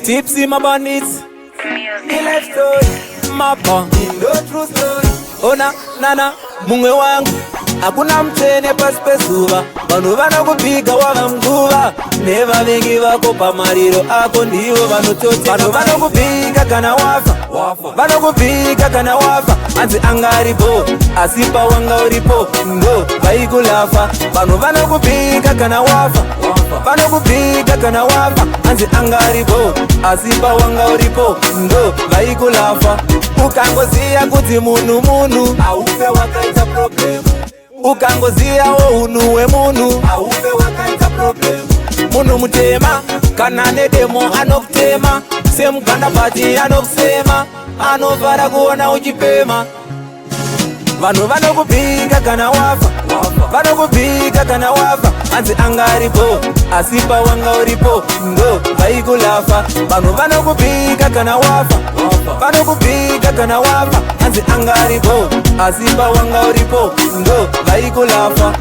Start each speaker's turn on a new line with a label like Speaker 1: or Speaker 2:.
Speaker 1: Tipsy my bandits, me life story, mapa, no true story. Ona, nana, mungwe wangu, hakuna mtene pasipesuva. Vanhu vanokupiga wakamguva, neva vengi vako pamariro ako ndivo vanototi. Vanhu vanokupiga kana wafa, vanokupiga kana wafa. Anzi angaripo, asipa wanga uripo, ndo vaikulafa. Vanhu vanokupiga kana wafa, vanokupiga kana wafa. Anzi angaripo, asipa wanga uripo, ndo vaikulafa. Ukangoziya kuti munu aupe wakaita problem. Ukangoziya unuwe munu aupe wakaita problem. Munu mutema kana nedemo anokutema, semuganda pati anokusema, anovara kuona uchipema. Vanhu vanokupiga kana wafa, vanokupiga kana wafa. Anzi angaripo, asipa wanga uripo, ndo vaikulafa. Vanhu vanokupiga kana wafa, vanokupiga kana wafa. Anzi angaripo, asipa wanga uripo, ndo vaikulafa.